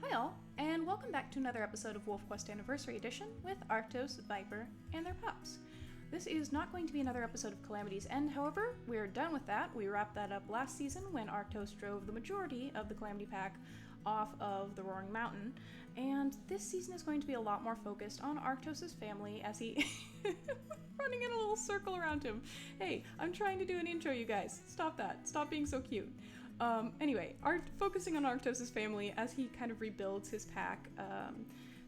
Hi all, and welcome back to another episode of WolfQuest Anniversary Edition with Arctos, Viper, and their pups. This is not going to be another episode of Calamity's End, however, we're done with that. We wrapped that up last season when Arctos drove the majority of the Calamity Pack off of the Roaring Mountain, and this season is going to be a lot more focused on Arctos' family as he... running in a little circle around him. Hey, I'm trying to do an intro, you guys. Stop that. Stop being so cute. Anyway, focusing on Arctos' family as he kind of rebuilds his pack.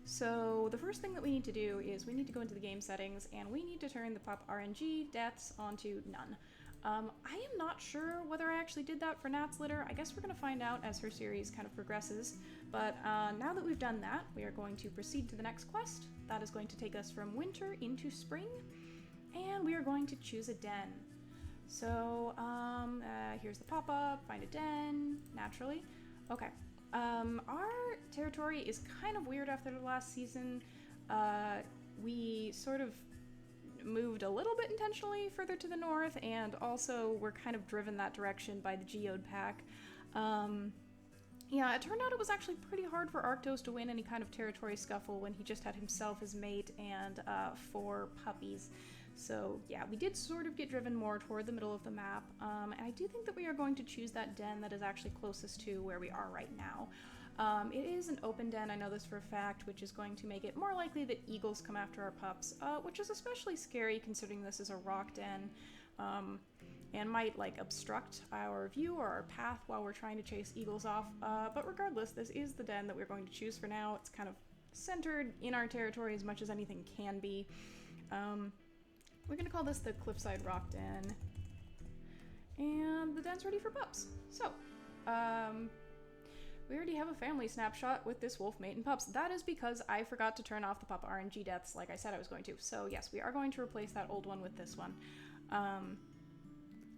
So the first thing that we need to do is we need to go into the game settings and we need to turn the pup RNG deaths onto none. I am not sure whether I actually did that for Nat's litter. I guess we're going to find out as her series kind of progresses. But now that we've done that, we are going to proceed to the next quest. That is going to take us from winter into spring. And we are going to choose a den. So, here's the pop-up, find a den, naturally. Okay. Our territory is kind of weird after the last season. We sort of moved a little bit intentionally further to the north, and also we're kind of driven that direction by the Geode pack. Yeah, it turned out it was actually pretty hard for Arctos to win any kind of territory scuffle when he just had himself as mate and 4 puppies. So yeah, we did sort of get driven more toward the middle of the map, and I do think that we are going to choose that den that is actually closest to where we are right now. It is an open den, I know this for a fact, which is going to make it more likely that eagles come after our pups, which is especially scary considering this is a rock den, and might like obstruct our view or our path while we're trying to chase eagles off. But regardless, this is the den that we're going to choose for now. It's kind of centered in our territory as much as anything can be. We're gonna call this the Cliffside Rock Den. And the den's ready for pups. So, we already have a family snapshot with this wolf mate and pups. That is because I forgot to turn off the pup RNG deaths like I said I was going to. So yes, we are going to replace that old one with this one.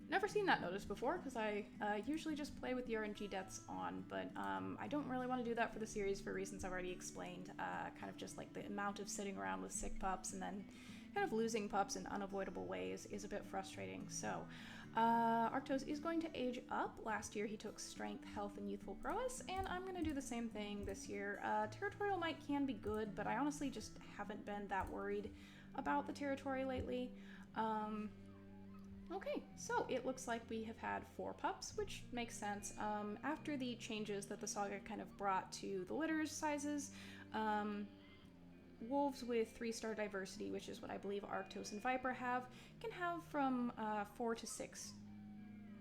Never seen that notice before because I usually just play with the RNG deaths on, but I don't really want to do that for the series for reasons I've already explained. Kind of just like the amount of sitting around with sick pups and then kind of losing pups in unavoidable ways is a bit frustrating. So Arctos is going to age up. Last year he took strength, health, and youthful prowess, and I'm going to do the same thing this year. Territorial might can be good, but I honestly just haven't been that worried about the territory lately. Okay, so it looks like we have had 4 pups, which makes sense. After the changes that the saga kind of brought to the litter sizes, wolves with 3-star diversity, which is what I believe Arctos and Viper have, can have from 4 to 6.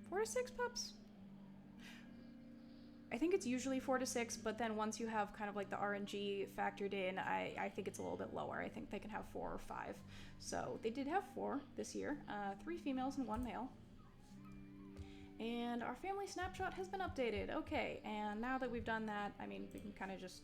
4 to 6 pups? I think it's usually 4 to 6, but then once you have kind of like the RNG factored in, I think it's a little bit lower. I think they can have 4 or 5. So they did have 4 this year, 3 females and 1 male. And our family snapshot has been updated. Okay, and now that we've done that, I mean, we can kind of just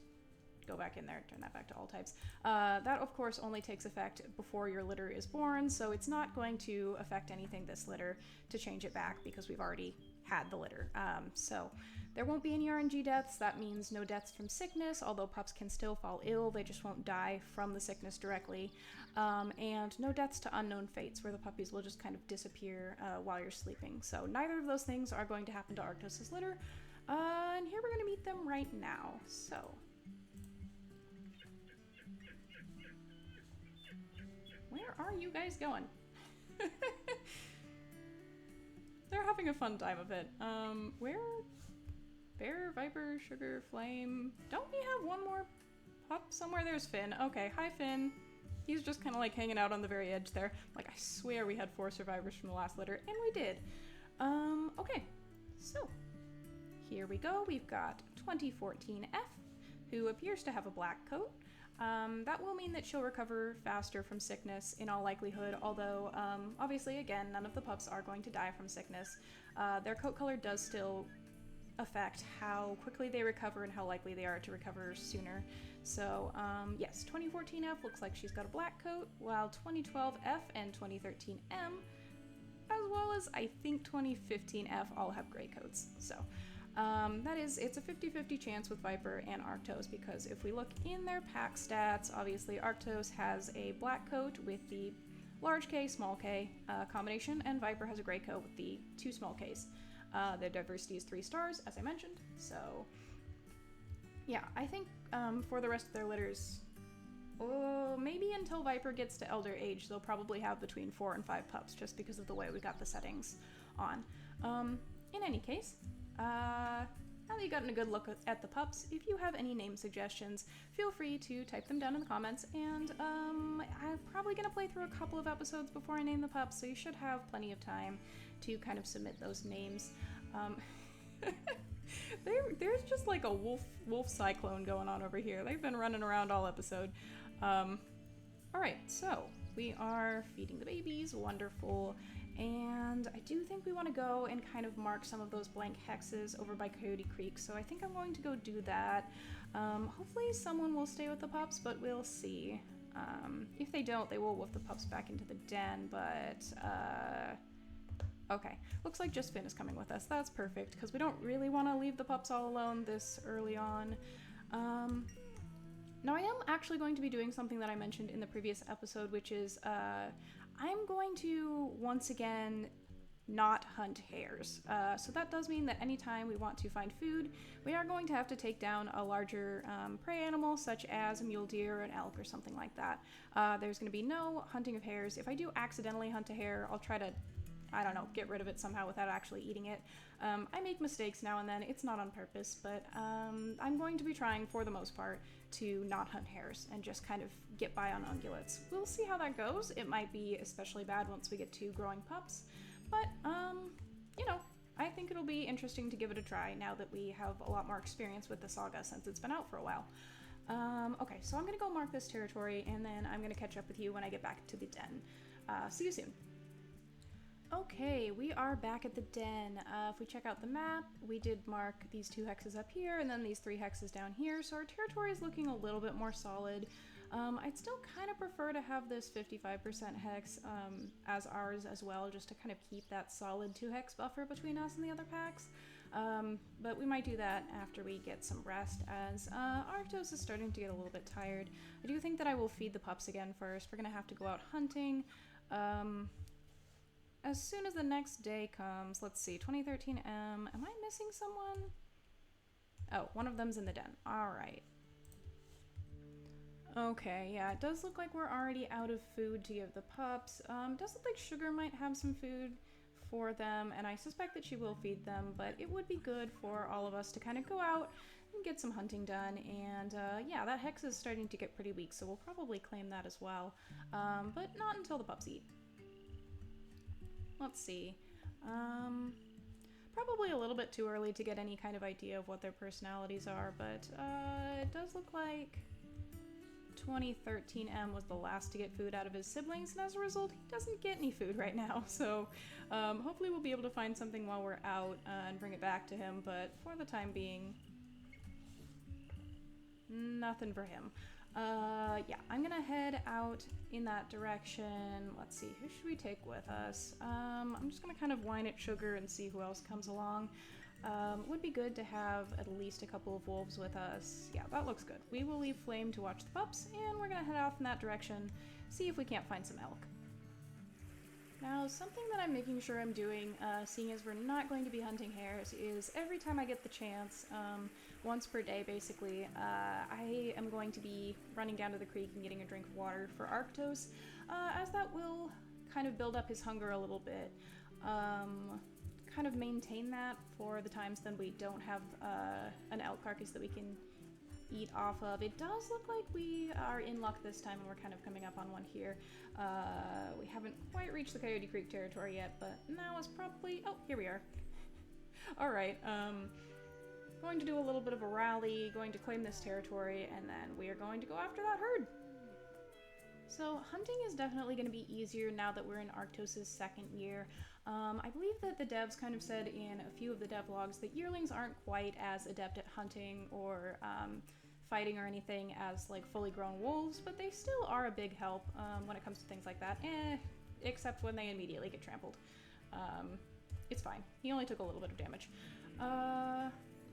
go back in there, turn that back to all types. That, of course, only takes effect before your litter is born, so it's not going to affect anything this litter to change it back because we've already had the litter. So there won't be any RNG deaths. That means no deaths from sickness, although pups can still fall ill. They just won't die from the sickness directly. And no deaths to unknown fates, where the puppies will just kind of disappear while you're sleeping. So neither of those things are going to happen to Arctos' litter. And here we're going to meet them right now. So where are you guys going? They're having a fun time of it. Where? Bear, Viper, Sugar, Flame. Don't we have one more pup somewhere? There's Finn. Okay, hi Finn. He's just kind of like hanging out on the very edge there. Like, I swear we had 4 survivors from the last litter, and we did. Okay, so here we go. We've got 2014 F, who appears to have a black coat. That will mean that she'll recover faster from sickness in all likelihood, although obviously, again, none of the pups are going to die from sickness. Their coat color does still affect how quickly they recover and how likely they are to recover sooner. So yes, 2014F looks like she's got a black coat, while 2012F and 2013M, as well as I think 2015F, all have gray coats. So it's a 50-50 chance with Viper and Arctos, because if we look in their pack stats, obviously Arctos has a black coat with the large K, small K combination, and Viper has a gray coat with the 2 small Ks. Their diversity is 3 stars, as I mentioned, so Yeah, I think for the rest of their litters, maybe until Viper gets to elder age, they'll probably have between 4 and 5 pups, just because of the way we got the settings on. In any case, now that you've gotten a good look at the pups, if you have any name suggestions, feel free to type them down in the comments, and I'm probably going to play through a couple of episodes before I name the pups, so you should have plenty of time to kind of submit those names. There's just like a wolf cyclone going on over here. They've been running around all episode. Alright, so we are feeding the babies, wonderful. And I do think we want to go and kind of mark some of those blank hexes over by Coyote Creek, so I think I'm going to go do that. Hopefully someone will stay with the pups, but we'll see. If they don't, they will wolf the pups back into the den, but okay. Looks like just Finn is coming with us. That's perfect, because we don't really want to leave the pups all alone this early on. Now I am actually going to be doing something that I mentioned in the previous episode, which is I'm going to once again not hunt hares. So that does mean that anytime we want to find food, we are going to have to take down a larger prey animal, such as a mule deer or an elk or something like that. There's going to be no hunting of hares. If I do accidentally hunt a hare, I'll try to, I don't know, get rid of it somehow without actually eating it. I make mistakes now and then. It's not on purpose, but I'm going to be trying, for the most part, to not hunt hares and just kind of get by on ungulates. We'll see how that goes. It might be especially bad once we get to growing pups, but, you know, I think it'll be interesting to give it a try now that we have a lot more experience with the saga since it's been out for a while. Okay, so I'm gonna go mark this territory, and then I'm gonna catch up with you when I get back to the den. See you soon. Okay, we are back at the den. If we check out the map, we did mark these 2 hexes up here and then these 3 hexes down here, so our territory is looking a little bit more solid. I'd still kind of prefer to have this 55% hex as ours as well, just to kind of keep that solid 2 hex buffer between us and the other packs. But we might do that after we get some rest, as Arctos is starting to get a little bit tired. I do think that I will feed the pups again first. We're going to have to go out hunting. As soon as the next day comes, let's see, 2013M, am I missing someone? Oh, one of them's in the den. Alright. Okay, yeah, it does look like we're already out of food to give the pups. It does look like Sugar might have some food for them, and I suspect that she will feed them, but it would be good for all of us to kind of go out and get some hunting done, and yeah, that hex is starting to get pretty weak, so we'll probably claim that as well, but not until the pups eat. Let's see. Probably a little bit too early to get any kind of idea of what their personalities are, but it does look like 2013M was the last to get food out of his siblings, and as a result, he doesn't get any food right now. So hopefully we'll be able to find something while we're out and bring it back to him, but for the time being, nothing for him. Yeah, I'm gonna head out in that direction. Let's see, who should we take with us? I'm just gonna kind of whine at Sugar and see who else comes along. Would be good to have at least a couple of wolves with us. Yeah, that looks good. We will leave Flame to watch the pups, and we're gonna head off in that direction, see if we can't find some elk. Now, something that I'm making sure I'm doing, seeing as we're not going to be hunting hares, is every time I get the chance, once per day basically, I am going to be running down to the creek and getting a drink of water for Arctos, as that will kind of build up his hunger a little bit. Kind of maintain that for the times then we don't have an elk carcass that we can eat off of. It does look like we are in luck this time, and we're kind of coming up on one here. We haven't quite reached the Coyote Creek territory yet, but now is probably... Oh, here we are. Alright, going to do a little bit of a rally, going to claim this territory, and then we are going to go after that herd. So hunting is definitely going to be easier now that we're in Arctos' second year. I believe that the devs kind of said in a few of the devlogs that yearlings aren't quite as adept at hunting or fighting or anything as like fully grown wolves, but they still are a big help when it comes to things like that, except when they immediately get trampled. It's fine. He only took a little bit of damage.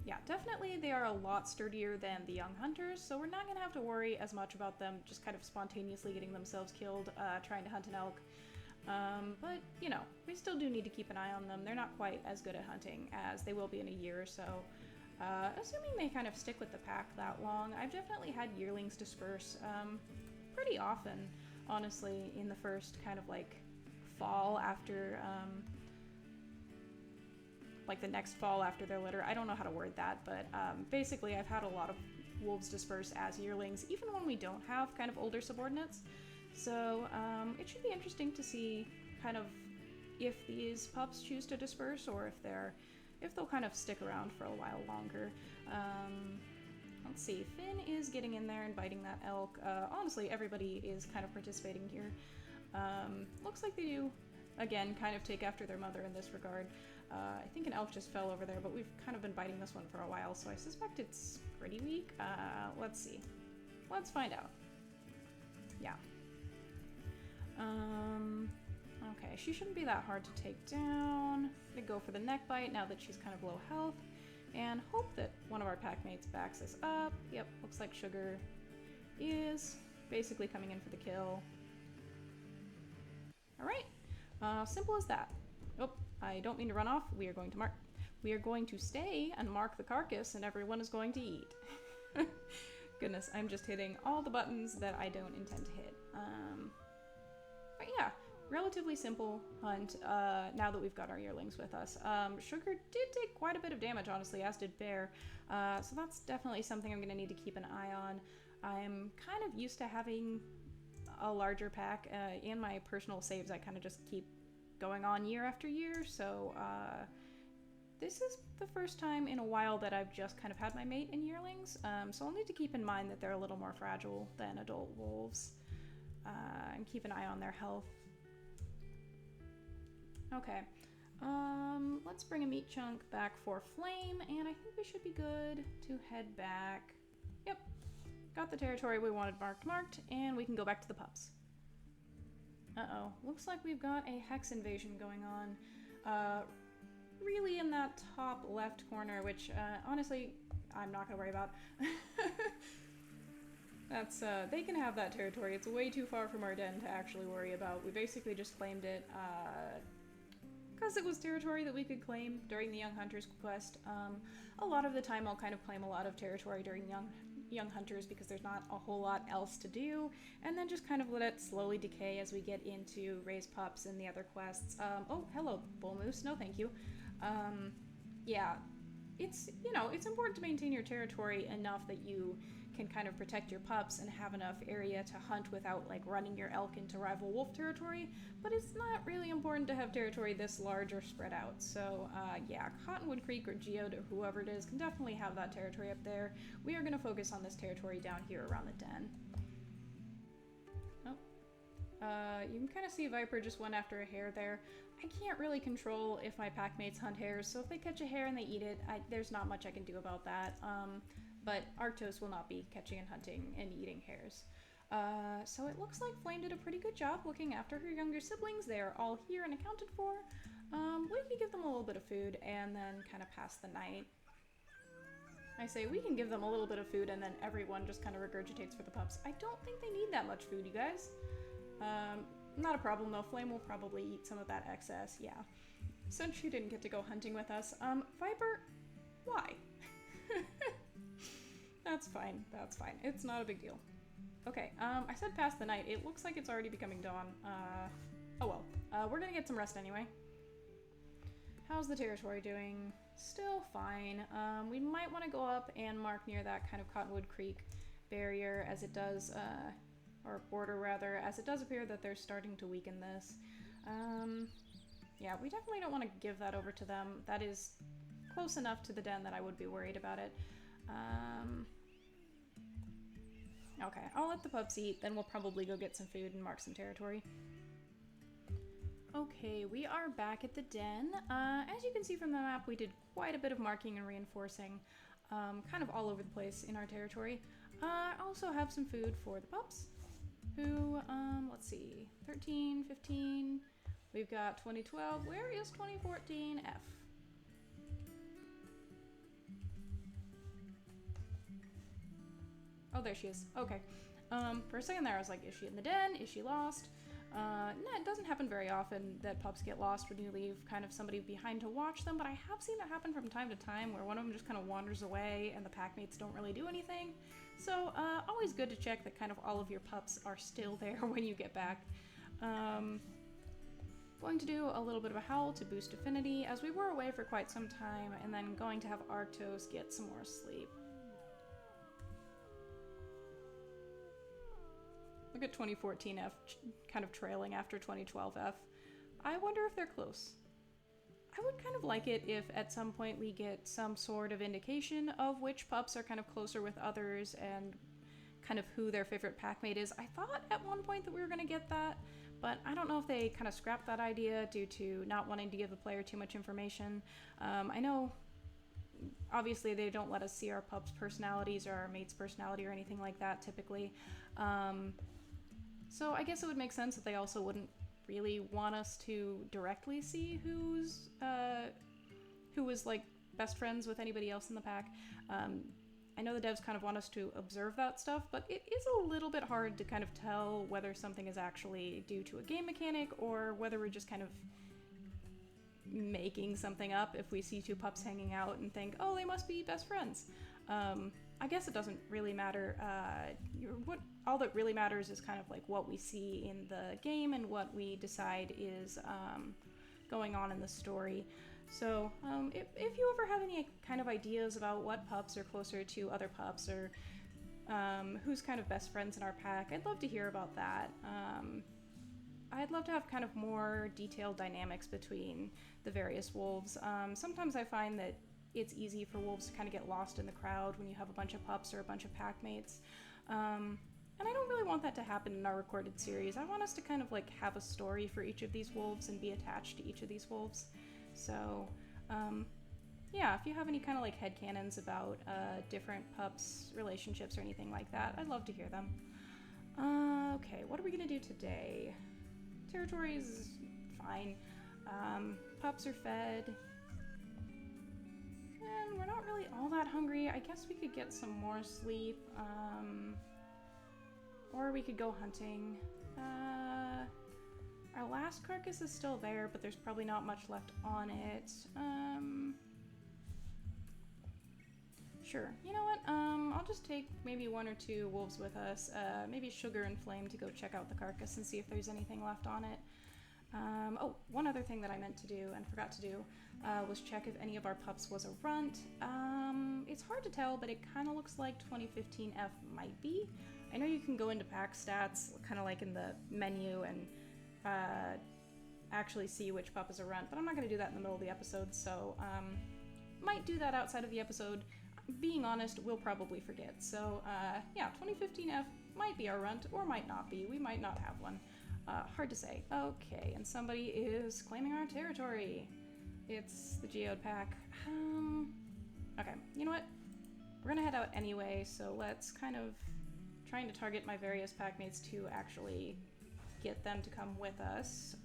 Yeah, definitely they are a lot sturdier than the young hunters, so we're not going to have to worry as much about them just kind of spontaneously getting themselves killed trying to hunt an elk. But, you know, we still do need to keep an eye on them. They're not quite as good at hunting as they will be in a year or so. Assuming they kind of stick with the pack that long. I've definitely had yearlings disperse pretty often, honestly, in the first kind of like fall after, like the next fall after their litter. I don't know how to word that, but basically I've had a lot of wolves disperse as yearlings, even when we don't have kind of older subordinates. So it should be interesting to see kind of if these pups choose to disperse or if they'll kind of stick around for a while longer. Let's see, Finn is getting in there and biting that elk. Honestly, everybody is kind of participating here. Looks like they do, again, kind of take after their mother in this regard. I think an elk just fell over there, but we've kind of been biting this one for a while, so I suspect it's pretty weak. Let's see. Let's find out. Yeah. Okay, she shouldn't be that hard to take down. I'm gonna go for the neck bite now that she's kind of low health, and hope that one of our pack mates backs us up. Yep, looks like Sugar is basically coming in for the kill. Alright, simple as that. Oh, I don't mean to run off. We are going to mark. We are going to stay and mark the carcass, and everyone is going to eat. Goodness, I'm just hitting all the buttons that I don't intend to hit. But yeah, relatively simple hunt now that we've got our yearlings with us. Sugar did take quite a bit of damage, honestly, as did Bear. So that's definitely something I'm going to need to keep an eye on. I'm kind of used to having a larger pack. In my personal saves, I kind of just keep going on year after year, so this is the first time in a while that I've just kind of had my mate in yearlings, so I'll need to keep in mind that they're a little more fragile than adult wolves, and keep an eye on their health. Okay, let's bring a meat chunk back for Flame, and I think we should be good to head back. Yep, got the territory we wanted marked, and we can go back to the pups. Uh-oh, looks like we've got a hex invasion going on, really in that top left corner, which, honestly, I'm not gonna worry about. That's, they can have that territory. It's way too far from our den to actually worry about. We basically just claimed it, because it was territory that we could claim during the Young Hunters quest. A lot of the time I'll kind of claim a lot of territory during Young Hunters because there's not a whole lot else to do, and then just kind of let it slowly decay as we get into Raise Pups and the other quests. Oh, hello, Bull Moose. No, thank you. Yeah, it's, you know, it's important to maintain your territory enough that you can kind of protect your pups and have enough area to hunt without, like, running your elk into rival wolf territory, but it's not really important to have territory this large or spread out. So, yeah, Cottonwood Creek or Geode or whoever it is can definitely have that territory up there. We are going to focus on this territory down here around the den. Oh. You can kind of see Viper just went after a hare there. I can't really control if my pack mates hunt hares, so if they catch a hare and they eat it, there's not much I can do about that. But Arctos will not be catching and hunting and eating hares. So it looks like Flame did a pretty good job looking after her younger siblings. They are all here and accounted for. We can give them a little bit of food and then kind of pass the night. I say we can give them a little bit of food and then everyone just kind of regurgitates for the pups. I don't think they need that much food, you guys. Not a problem though. Flame will probably eat some of that excess, yeah. Since she didn't get to go hunting with us. Viper, why? That's fine, that's fine. It's not a big deal. Okay, I said past the night. It looks like it's already becoming dawn. Oh well. We're gonna get some rest anyway. How's the territory doing? Still fine. We might want to go up and mark near that kind of Cottonwood Creek barrier as it does, or border rather, as it does appear that they're starting to weaken this. Yeah, we definitely don't want to give that over to them. That is close enough to the den that I would be worried about it. Okay, I'll let the pups eat, then we'll probably go get some food and mark some territory. Okay, we are back at the den. As you can see from the map, we did quite a bit of marking and reinforcing, kind of all over the place in our territory. I also have some food for the pups, who, let's see, 13, 15, we've got 2012, where is 2014 F? Oh, there she is. Okay. For a second there, I was like, is she in the den? Is she lost? No, it doesn't happen very often that pups get lost when you leave kind of somebody behind to watch them, but I have seen it happen from time to time where one of them just kind of wanders away and the pack mates don't really do anything. So always good to check that kind of all of your pups are still there when you get back. Going to do a little bit of a howl to boost affinity as we were away for quite some time, and then going to have Arctos get some more sleep. Look at 2014F kind of trailing after 2012F. I wonder if they're close. I would kind of like it if at some point we get some sort of indication of which pups are kind of closer with others and kind of who their favorite packmate is. I thought at one point that we were going to get that, but I don't know if they kind of scrapped that idea due to not wanting to give the player too much information. I know obviously they don't let us see our pups' personalities or our mate's personality or anything like that typically. So I guess it would make sense that they also wouldn't really want us to directly see who was like best friends with anybody else in the pack. I know the devs kind of want us to observe that stuff, but it is a little bit hard to kind of tell whether something is actually due to a game mechanic or whether we're just kind of making something up if we see two pups hanging out and think, oh, they must be best friends. I guess it doesn't really matter. All that really matters is kind of like what we see in the game and what we decide is going on in the story. So if you ever have any kind of ideas about what pups are closer to other pups or who's kind of best friends in our pack, I'd love to hear about that. I'd love to have kind of more detailed dynamics between the various wolves. Sometimes I find that it's easy for wolves to kind of get lost in the crowd when you have a bunch of pups or a bunch of pack mates. And I don't really want that to happen in our recorded series. I want us to kind of like have a story for each of these wolves and be attached to each of these wolves. So, yeah, if you have any kind of like headcanons about different pups' relationships or anything like that, I'd love to hear them. Okay, what are we gonna do today? Territory is fine. Pups are fed. And we're not really all that hungry. I guess we could get some more sleep. Or we could go hunting. Our last carcass is still there, but there's probably not much left on it. Sure. You know what? I'll just take maybe one or two wolves with us. Maybe Sugar and Flame to go check out the carcass and see if there's anything left on it. Oh, one other thing that I meant to do and forgot to do was check if any of our pups was a runt. It's hard to tell, but it kind of looks like 2015F might be. I know you can go into pack stats, kind of like in the menu, and actually see which pup is a runt, but I'm not going to do that in the middle of the episode, so might do that outside of the episode. Being honest, we'll probably forget. So yeah, 2015F might be our runt, or might not be. We might not have one. Hard to say. Okay, and somebody is claiming our territory. It's the Geode pack. Okay, you know what? We're gonna head out anyway, so let's kind of trying to target my various pack mates to actually get them to come with us.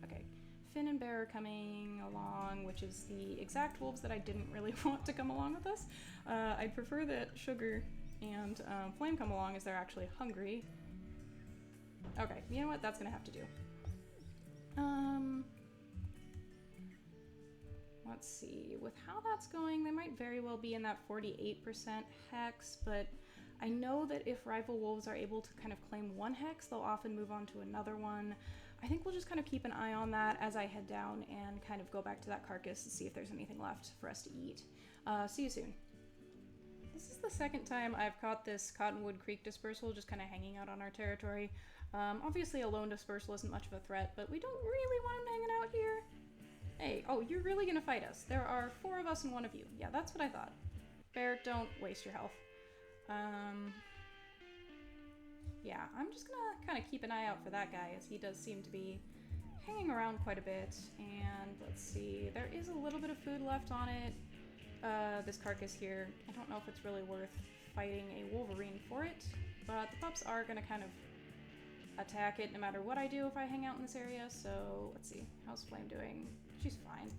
Okay, Finn and Bear are coming along, which is the exact wolves that I didn't really want to come along with us. I'd prefer that Sugar and Flame come along as they're actually hungry. Okay, you know what? That's gonna have to do. Let's see. With how that's going, they might very well be in that 48% hex, but I know that if rival wolves are able to kind of claim one hex, they'll often move on to another one. I think we'll just kind of keep an eye on that as I head down and kind of go back to that carcass and see if there's anything left for us to eat. See you soon. This is the second time I've caught this Cottonwood Creek dispersal just kind of hanging out on our territory. Obviously a lone dispersal isn't much of a threat, but we don't really want him hanging out here. Hey, oh, you're really gonna fight us. There are 4 of us and 1 of you. Yeah, that's what I thought. Bear, don't waste your health. Yeah, I'm just gonna kind of keep an eye out for that guy, as he does seem to be hanging around quite a bit. And let's see, there is a little bit of food left on it. This carcass here, I don't know if it's really worth fighting a Wolverine for it, but the pups are gonna kind of attack it no matter what I do if I hang out in this area. So let's see, how's Flame doing? She's fine.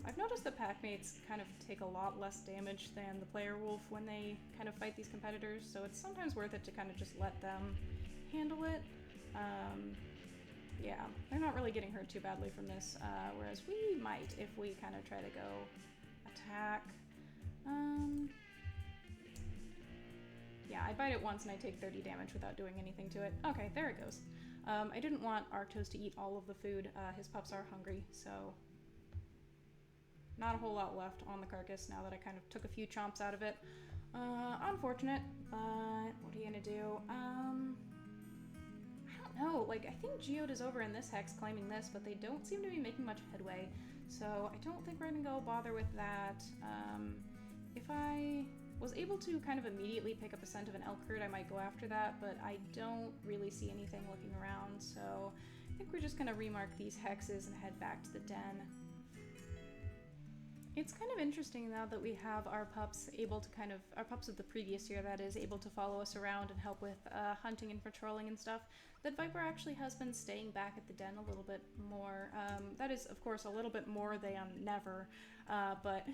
I've noticed that packmates kind of take a lot less damage than the player wolf when they kind of fight these competitors, so it's sometimes worth it to kind of just let them handle it. Yeah, they're not really getting hurt too badly from this, whereas we might if we kind of try to go attack. Yeah, I bite it once and I take 30 damage without doing anything to it. Okay, there it goes. I didn't want Arctos to eat all of the food. His pups are hungry, so not a whole lot left on the carcass now that I kind of took a few chomps out of it. Unfortunate, but what are you gonna do? I don't know, like, I think Geode is over in this hex claiming this, but they don't seem to be making much headway, so I don't think we're gonna go bother with that. If I was able to kind of immediately pick up a scent of an elk herd, I might go after that, but I don't really see anything looking around, so I think we're just gonna remark these hexes and head back to the den. It's kind of interesting now that we have our pups able to our pups of the previous year, that is, able to follow us around and help with hunting and patrolling and stuff, that Viper actually has been staying back at the den a little bit more. That is, of course, a little bit more than never, but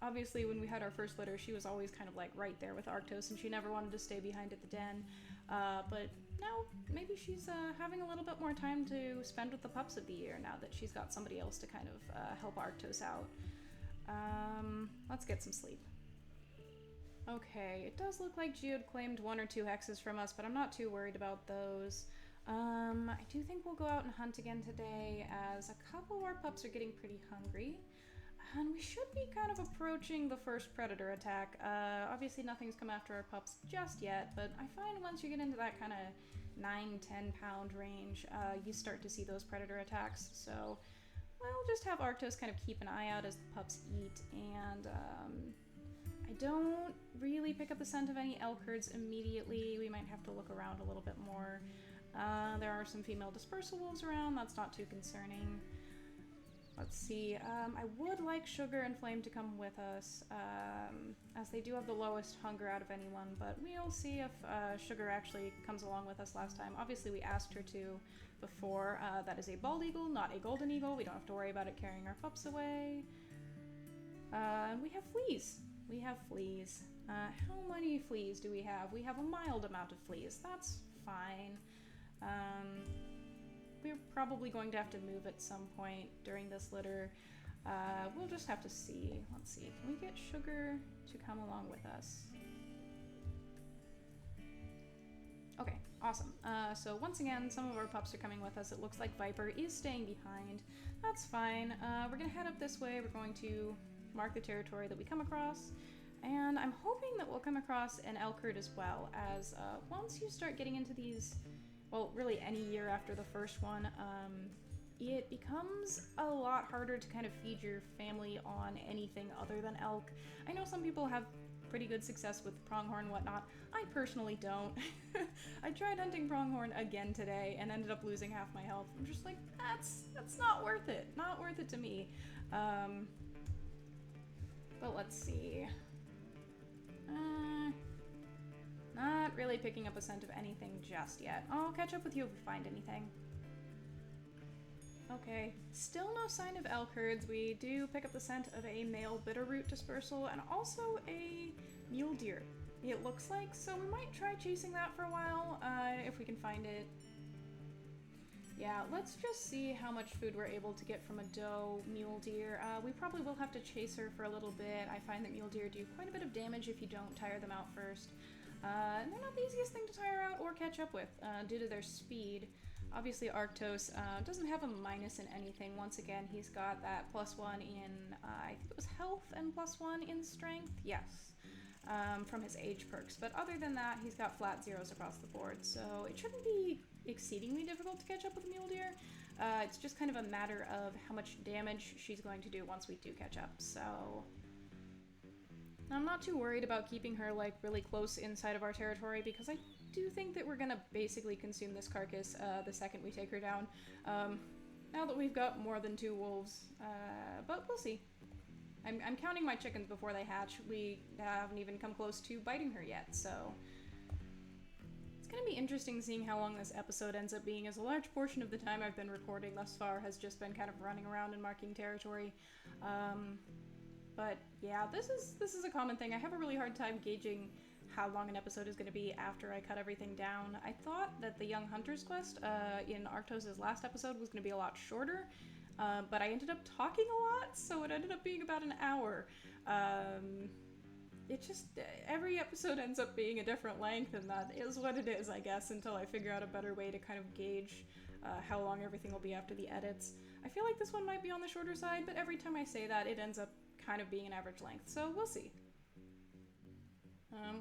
obviously when we had our first litter, she was always kind of like right there with Arctos, and she never wanted to stay behind at the den. But now maybe she's having a little bit more time to spend with the pups of the year now that she's got somebody else to kind of help Arctos out. Let's get some sleep. Okay, it does look like Geode claimed 1 or 2 hexes from us, but I'm not too worried about those. I do think we'll go out and hunt again today, as a couple of our pups are getting pretty hungry. And we should be kind of approaching the first predator attack. Obviously nothing's come after our pups just yet, but I find once you get into that kind of 9-10 pound range, you start to see those predator attacks. So we'll just have Arctos kind of keep an eye out as the pups eat, and I don't really pick up the scent of any elk herds immediately. We might have to look around a little bit more. There are some female dispersal wolves around, that's not too concerning. Let's see, I would like Sugar and Flame to come with us, as they do have the lowest hunger out of anyone, but we'll see if Sugar actually comes along with us last time. Obviously we asked her to before. That is a bald eagle, not a golden eagle. We don't have to worry about it carrying our pups away. And we have fleas. We have fleas. How many fleas do we have? We have a mild amount of fleas. That's fine. We're probably going to have to move at some point during this litter. We'll just have to see. Let's see. Can we get Sugar to come along with us? Okay, awesome. So once again, some of our pups are coming with us. It looks like Viper is staying behind. That's fine. We're going to head up this way. We're going to mark the territory that we come across. And I'm hoping that we'll come across an elk herd as well, as once you start getting into these, well, really any year after the first one, it becomes a lot harder to kind of feed your family on anything other than elk. I know some people have pretty good success with pronghorn and whatnot. I personally don't. I tried hunting pronghorn again today and ended up losing half my health. I'm just like, that's not worth it. Not worth it to me. But let's see. Not really picking up a scent of anything just yet. I'll catch up with you if we find anything. Okay, still no sign of elk herds. We do pick up the scent of a male bitterroot dispersal and also a mule deer, it looks like, so we might try chasing that for a while, if we can find it. Yeah, let's just see how much food we're able to get from a doe mule deer. We probably will have to chase her for a little bit. I find that mule deer do quite a bit of damage if you don't tire them out first. And they're not the easiest thing to tire out or catch up with, due to their speed. Obviously Arctos doesn't have a minus in anything. Once again, he's got that +1 in, I think it was health and +1 in strength, yes, from his age perks. But other than that, he's got flat zeros across the board, so it shouldn't be exceedingly difficult to catch up with a mule deer. It's just kind of a matter of how much damage she's going to do once we do catch up, so I'm not too worried about keeping her like really close inside of our territory, because I do think that we're gonna basically consume this carcass the second we take her down, now that we've got more than 2 wolves, but we'll see. I'm counting my chickens before they hatch. We haven't even come close to biting her yet, so it's gonna be interesting seeing how long this episode ends up being, as a large portion of the time I've been recording thus far has just been kind of running around and marking territory. But yeah, this is a common thing. I have a really hard time gauging how long an episode is going to be after I cut everything down. I thought that the Young Hunter's quest in Arctos' last episode was going to be a lot shorter, but I ended up talking a lot, so it ended up being about an hour. It just, every episode ends up being a different length, and that is what it is, I guess, until I figure out a better way to kind of gauge how long everything will be after the edits. I feel like this one might be on the shorter side, but every time I say that, it ends up kind of being an average length, so we'll see.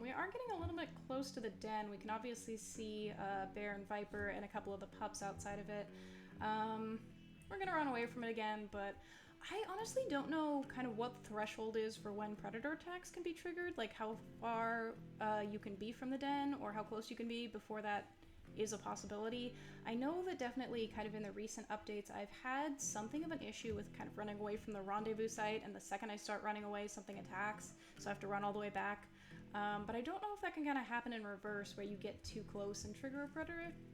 We are getting a little bit close to the den. We can obviously see Bear and Viper and a couple of the pups outside of it. We're gonna run away from it again, but I honestly don't know kind of what the threshold is for when predator attacks can be triggered, like how far you can be from the den or how close you can be before that is a possibility. I know that definitely kind of in the recent updates I've had something of an issue with kind of running away from the rendezvous site, and the second I start running away something attacks, so I have to run all the way back. But I don't know if that can kind of happen in reverse where you get too close and trigger a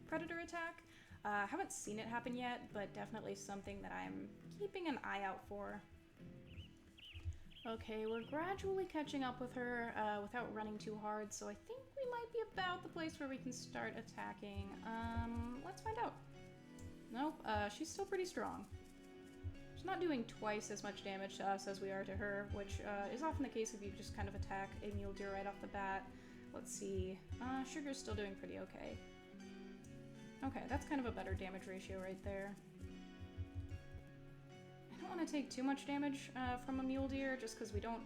predator attack. I haven't seen it happen yet, but definitely something that I'm keeping an eye out for. Okay, we're gradually catching up with her without running too hard, so I think we might be about the place where we can start attacking. Let's find out. Nope, she's still pretty strong. She's not doing twice as much damage to us as we are to her, which is often the case if you just kind of attack a mule deer right off the bat. Let's see. Sugar's still doing pretty okay. Okay, that's kind of a better damage ratio right there. I don't want to take too much damage from a mule deer just because we don't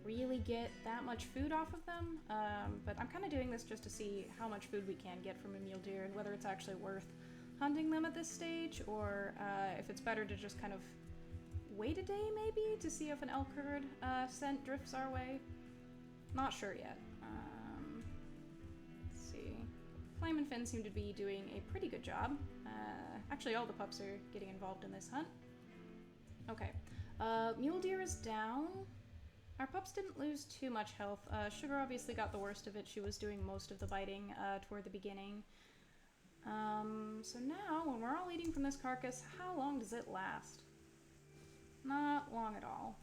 really get that much food off of them, but I'm kind of doing this just to see how much food we can get from a mule deer and whether it's actually worth hunting them at this stage, or if it's better to just kind of wait a day maybe to see if an elk herd scent drifts our way. Not sure yet. Let's see. Flame and Finn seem to be doing a pretty good job. Actually, all the pups are getting involved in this hunt. Okay. Mule deer is down. Our pups didn't lose too much health. Sugar obviously got the worst of it. She was doing most of the biting toward the beginning. So now, when we're all eating from this carcass, how long does it last? Not long at all.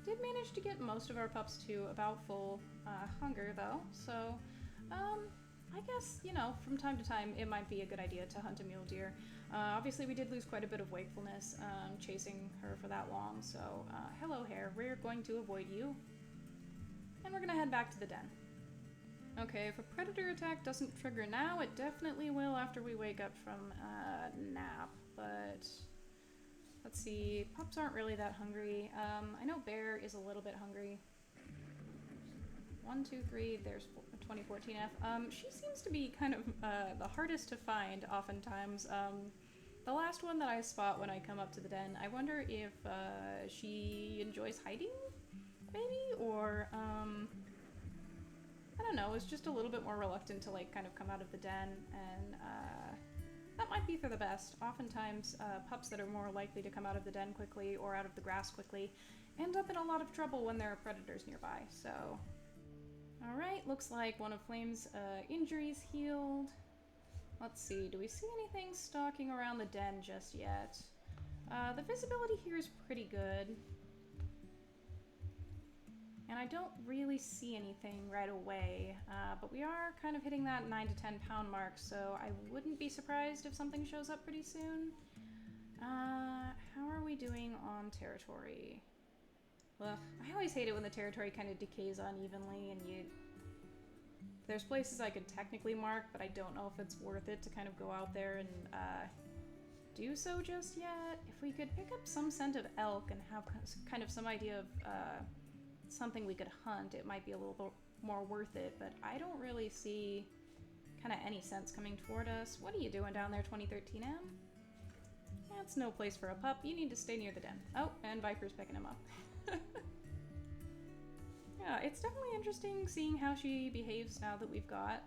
Did manage to get most of our pups to about full hunger, though, so I guess, you know, from time to time it might be a good idea to hunt a mule deer. Obviously we did lose quite a bit of wakefulness chasing her for that long, so hello hare, we're going to avoid you. And we're gonna head back to the den. Okay, if a predator attack doesn't trigger now, it definitely will after we wake up from a nap, but let's see, pups aren't really that hungry. I know Bear is a little bit hungry. 1, 2, 3, there's 2014F. She seems to be kind of the hardest to find oftentimes. The last one that I spot when I come up to the den, I wonder if she enjoys hiding, maybe? Or, I don't know, is just a little bit more reluctant to like kind of come out of the den, and that might be for the best. Oftentimes, pups that are more likely to come out of the den quickly or out of the grass quickly end up in a lot of trouble when there are predators nearby, so... Alright, looks like one of Flame's injuries healed. Let's see, do we see anything stalking around the den just yet? The visibility here is pretty good. And I don't really see anything right away, but we are kind of hitting that 9 to 10 pound mark, so I wouldn't be surprised if something shows up pretty soon. How are we doing on territory? Ugh, I always hate it when the territory kind of decays unevenly and there's places I could technically mark, but I don't know if it's worth it to kind of go out there and do so just yet. If we could pick up some scent of elk and have kind of some idea of something we could hunt, it might be a little bit more worth it, but I don't really see kind of any sense coming toward us. What are you doing down there, 2013M? That's no place for a pup. You need to stay near the den. Oh, and Viper's picking him up. Yeah, it's definitely interesting seeing how she behaves now that we've got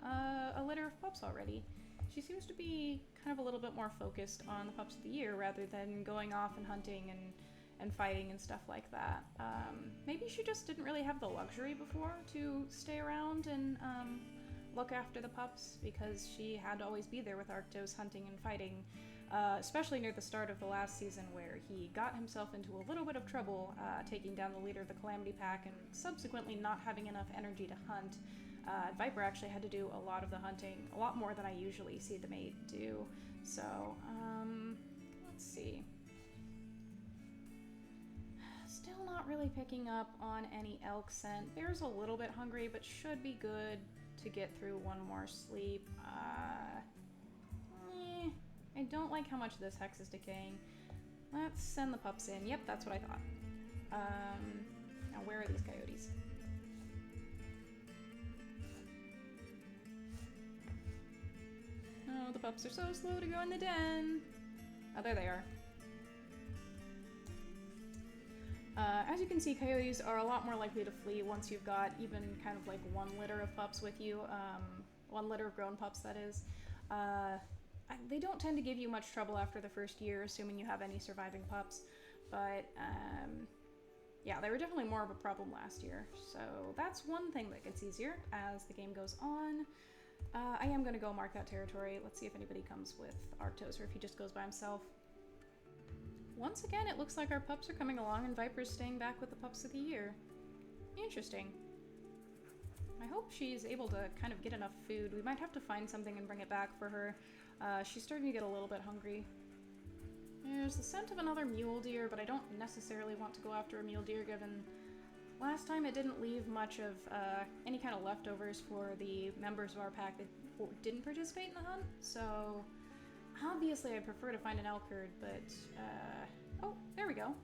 a litter of pups already. She seems to be kind of a little bit more focused on the pups of the year rather than going off and hunting and fighting and stuff like that. Maybe she just didn't really have the luxury before to stay around and look after the pups because she had to always be there with Arctos hunting and fighting. especially near the start of the last season where he got himself into a little bit of trouble taking down the leader of the Calamity Pack and subsequently not having enough energy to hunt. Viper actually had to do a lot of the hunting, a lot more than I usually see the mate do. So, let's see. Still not really picking up on any elk scent. Bear's a little bit hungry, but should be good to get through one more sleep. I don't like how much this hex is decaying. Let's send the pups in. Yep, that's what I thought. Now where are these coyotes? Oh, the pups are so slow to go in the den. Oh, there they are. As you can see, coyotes are a lot more likely to flee once you've got even kind of like one litter of pups with you. One litter of grown pups, that is. They don't tend to give you much trouble after the first year, assuming you have any surviving pups. But, yeah, they were definitely more of a problem last year. So that's one thing that gets easier as the game goes on. I am going to go mark that territory. Let's see if anybody comes with Arctos or if he just goes by himself. Once again, it looks like our pups are coming along and Viper's staying back with the pups of the year. Interesting. I hope she's able to kind of get enough food. We might have to find something and bring it back for her. She's starting to get a little bit hungry. There's the scent of another mule deer, but I don't necessarily want to go after a mule deer given last time it didn't leave much of any kind of leftovers for the members of our pack that didn't participate in the hunt. So obviously I prefer to find an elk herd, but oh, there we go.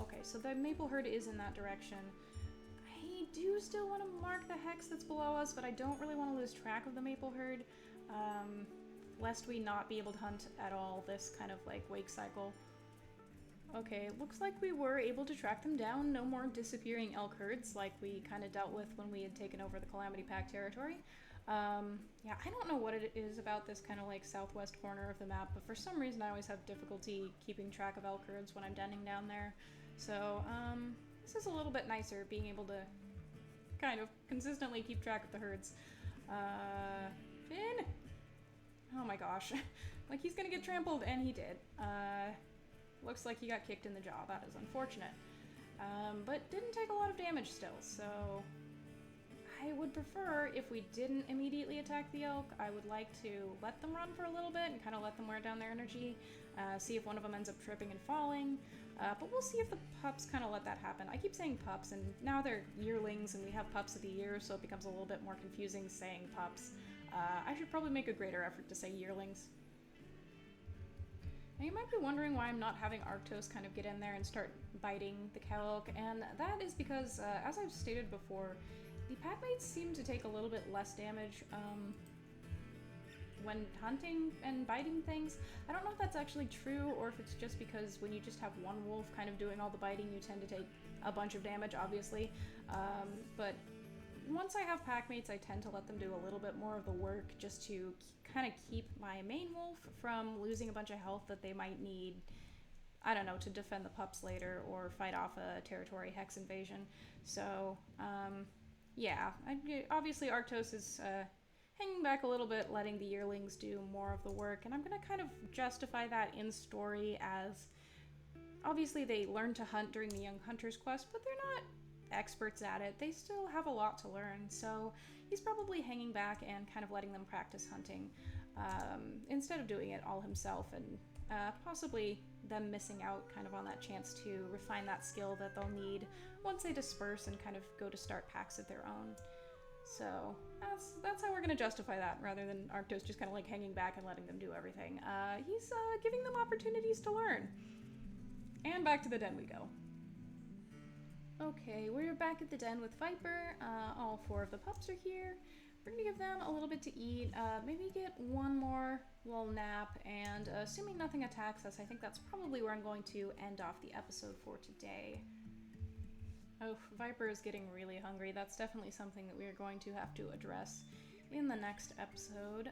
Okay, so the maple herd is in that direction. I do still want to mark the hex that's below us, but I don't really want to lose track of the maple herd, lest we not be able to hunt at all this kind of like wake cycle. Okay, looks like we were able to track them down. No more disappearing elk herds like we kind of dealt with when we had taken over the Calamity Pack territory. Yeah, I don't know what it is about this kind of like southwest corner of the map, but for some reason I always have difficulty keeping track of elk herds when I'm denning down there. So, this is a little bit nicer, being able to kind of consistently keep track of the herds. Finn! Oh my gosh. Like, he's gonna get trampled, and he did. Looks like he got kicked in the jaw. That is unfortunate. But didn't take a lot of damage still, so I would prefer if we didn't immediately attack the elk. I would like to let them run for a little bit and kind of let them wear down their energy, see if one of them ends up tripping and falling. But we'll see if the pups kind of let that happen. I keep saying pups, and now they're yearlings, and we have pups of the year, so it becomes a little bit more confusing saying pups. I should probably make a greater effort to say yearlings. Now you might be wondering why I'm not having Arctos kind of get in there and start biting the cow elk, and that is because, as I've stated before, the packmates seem to take a little bit less damage when hunting and biting things. I don't know if that's actually true or if it's just because when you just have one wolf kind of doing all the biting, you tend to take a bunch of damage, obviously. But once I have packmates, I tend to let them do a little bit more of the work just to kind of keep my main wolf from losing a bunch of health that they might need, I don't know, to defend the pups later or fight off a territory hex invasion. So, yeah, obviously Arctos is hanging back a little bit, letting the yearlings do more of the work, and I'm going to kind of justify that in story as obviously they learn to hunt during the Young Hunter's quest, but they're not experts at it. They still have a lot to learn, so he's probably hanging back and kind of letting them practice hunting instead of doing it all himself, and possibly them missing out kind of on that chance to refine that skill that they'll need once they disperse and kind of go to start packs of their own. So that's how we're going to justify that, rather than Arctos just kind of like hanging back and letting them do everything. He's giving them opportunities to learn. And back to the den we go. Okay, we're back at the den with Viper. All 4 of the pups are here. We're going to give them a little bit to eat, maybe get one more little nap, and assuming nothing attacks us, I think that's probably where I'm going to end off the episode for today. Oh, Viper is getting really hungry. That's definitely something that we are going to have to address in the next episode.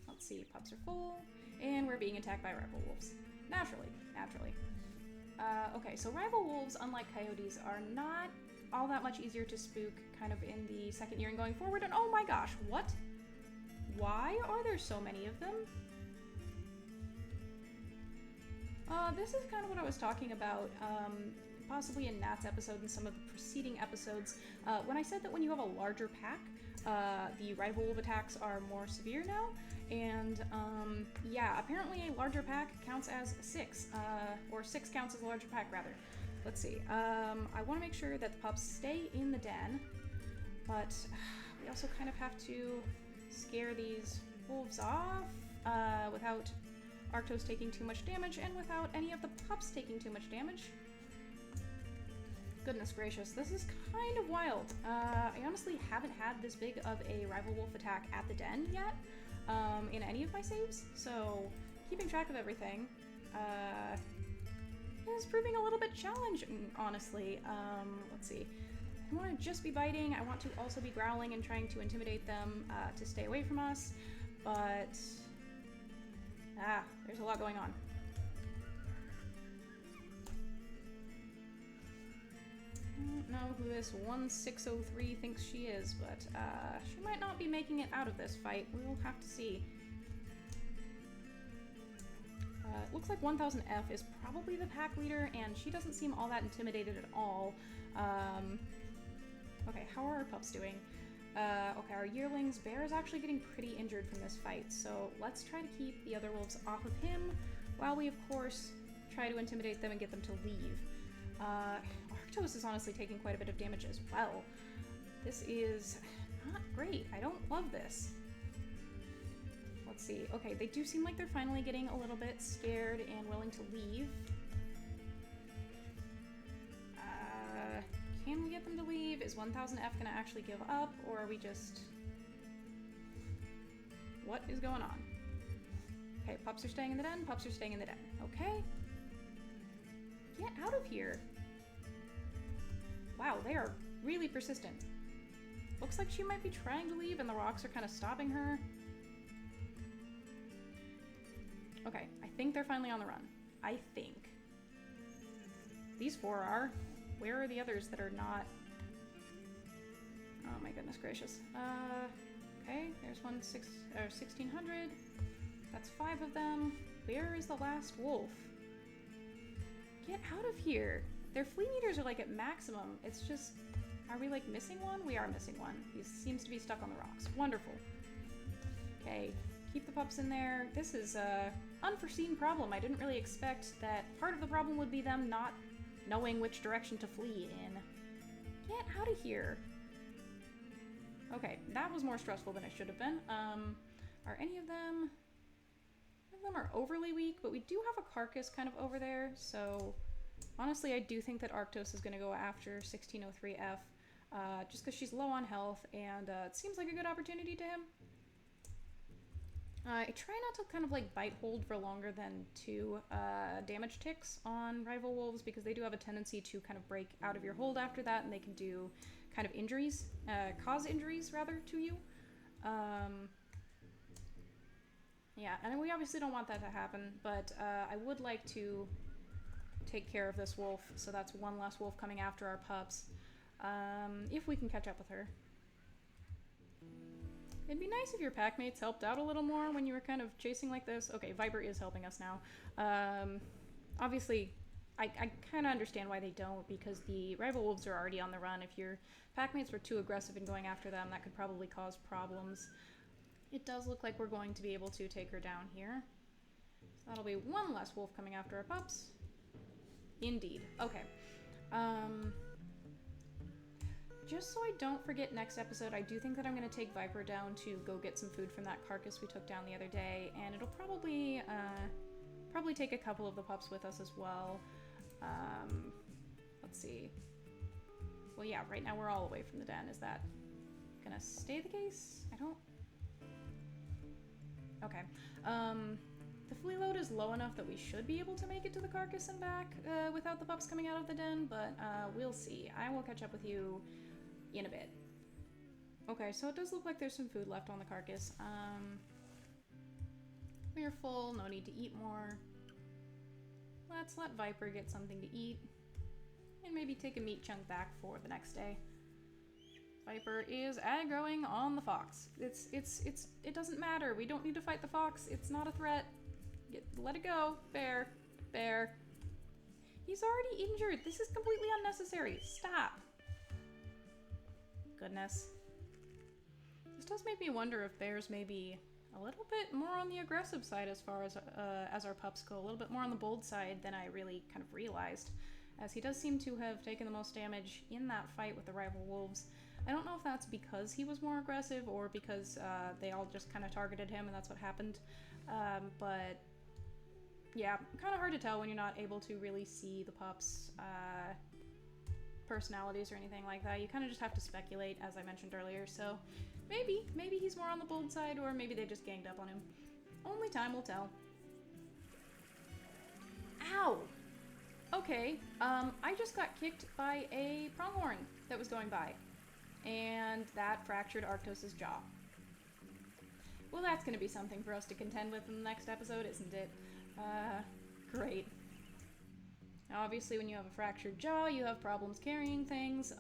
Let's see, pups are full, and we're being attacked by rival wolves. Naturally. Okay, so rival wolves, unlike coyotes, are not all that much easier to spook kind of in the second year and going forward, and oh my gosh, what? Why are there so many of them? This is kind of what I was talking about, possibly in Nat's episode and some of the preceding episodes, when I said that when you have a larger pack, the rival wolf attacks are more severe now, and yeah, apparently a larger pack counts as 6, or 6 counts as a larger pack, rather. Let's see, I want to make sure that the pups stay in the den, but we also kind of have to scare these wolves off, without Arctos taking too much damage, and without any of the pups taking too much damage. Goodness gracious, this is kind of wild. I honestly haven't had this big of a rival wolf attack at the den yet, in any of my saves, so keeping track of everything is proving a little bit challenging, honestly. Let's see. I want to just be biting, I want to also be growling and trying to intimidate them to stay away from us, but there's a lot going on. I don't know who this 1603 thinks she is, but she might not be making it out of this fight. We'll have to see. It looks like 1000F is probably the pack leader, and she doesn't seem all that intimidated at all. Okay, how are our pups doing? Okay, our yearlings, Bear is actually getting pretty injured from this fight, so let's try to keep the other wolves off of him, while we, of course, try to intimidate them and get them to leave. Arctos is honestly taking quite a bit of damage as well. This is not great. I don't love this. Let's see. Okay, they do seem like they're finally getting a little bit scared and willing to leave. Can we get them to leave? Is 1000F gonna actually give up, or are we just... What is going on? Okay, pups are staying in the den, pups are staying in the den. Okay. Get out of here. Wow, they are really persistent. Looks like she might be trying to leave and the rocks are kind of stopping her. Okay, I think they're finally on the run. I think. These 4 are. Where are the others that are not? Oh my goodness gracious. Okay, there's 1600. That's 5 of them. Where is the last wolf? Get out of here. Their flea meters are like at maximum. It's just, are we like missing one? We are missing one. He seems to be stuck on the rocks. Wonderful. Okay, keep the pups in there. This is a unforeseen problem. I didn't really expect that part of the problem would be them not knowing which direction to flee in. Get out of here. Okay, that was more stressful than it should have been. Are any of them... None of them are overly weak, but we do have a carcass kind of over there, so honestly I do think that Arctos is going to go after 1603F, just because she's low on health, and it seems like a good opportunity to him. I try not to kind of like bite hold for longer than 2 damage ticks on rival wolves, because they do have a tendency to kind of break out of your hold after that, and they can do kind of injuries, cause injuries rather to you. Yeah, and we obviously don't want that to happen, but I would like to take care of this wolf, so that's 1 less wolf coming after our pups, if we can catch up with her. It'd be nice if your packmates helped out a little more when you were kind of chasing like this. Okay, Viper is helping us now. Obviously, I kind of understand why they don't, because the rival wolves are already on the run. If your packmates were too aggressive in going after them, that could probably cause problems. It does look like we're going to be able to take her down here. So that'll be 1 less wolf coming after our pups. Indeed. Okay. Just so I don't forget next episode, I do think that I'm going to take Viper down to go get some food from that carcass we took down the other day, and it'll probably take a couple of the pups with us as well. Let's see. Well, yeah, right now we're all away from the den. Is that gonna stay the case? I don't... Okay. The flea load is low enough that we should be able to make it to the carcass and back without the pups coming out of the den, but we'll see. I will catch up with you in a bit. Okay, so it does look like there's some food left on the carcass. We're full, no need to eat more. Let's let Viper get something to eat, and maybe take a meat chunk back for the next day. Viper is aggroing on the fox. It doesn't matter. We don't need to fight the fox. It's not a threat. Let it go, Bear. Bear. He's already injured. This is completely unnecessary. Stop. Goodness. This does make me wonder if bears may be a little bit more on the aggressive side as far as our pups go. A little bit more on the bold side than I really kind of realized, as he does seem to have taken the most damage in that fight with the rival wolves. I don't know if that's because he was more aggressive or because they all just kind of targeted him and that's what happened. But yeah, kind of hard to tell when you're not able to really see the pups' personalities or anything like that. You kind of just have to speculate, as I mentioned earlier. So maybe he's more on the bold side, or maybe they just ganged up on him. Only time will tell. Ow! Okay, I just got kicked by a pronghorn that was going by, and that fractured Arctos' jaw. Well, that's going to be something for us to contend with in the next episode, isn't it? Great. Now, obviously, when you have a fractured jaw, you have problems carrying things.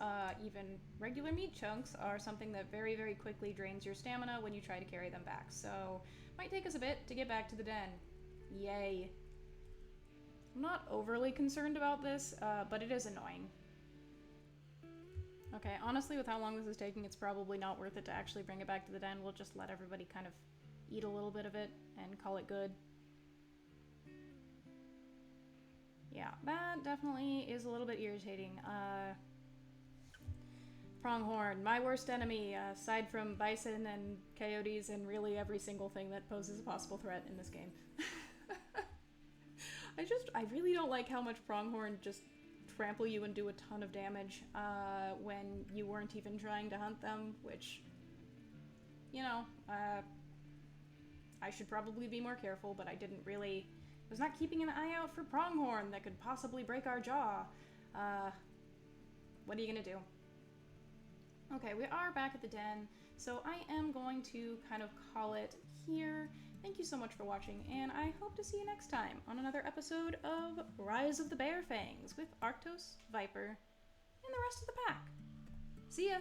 Even regular meat chunks are something that very, very quickly drains your stamina when you try to carry them back. So, might take us a bit to get back to the den. Yay. I'm not overly concerned about this, but it is annoying. Okay, honestly, with how long this is taking, it's probably not worth it to actually bring it back to the den. We'll just let everybody kind of eat a little bit of it and call it good. Yeah, that definitely is a little bit irritating. Pronghorn, my worst enemy, aside from bison and coyotes and really every single thing that poses a possible threat in this game. I really don't like how much pronghorn just trample you and do a ton of damage when you weren't even trying to hunt them, which, you know, I should probably be more careful, but I didn't really... I was not keeping an eye out for pronghorn that could possibly break our jaw. What are you gonna do? Okay, we are back at the den, so I am going to kind of call it here. Thank you so much for watching, and I hope to see you next time on another episode of Rise of the Bear Fangs with Arctos, Viper, and the rest of the pack. See ya!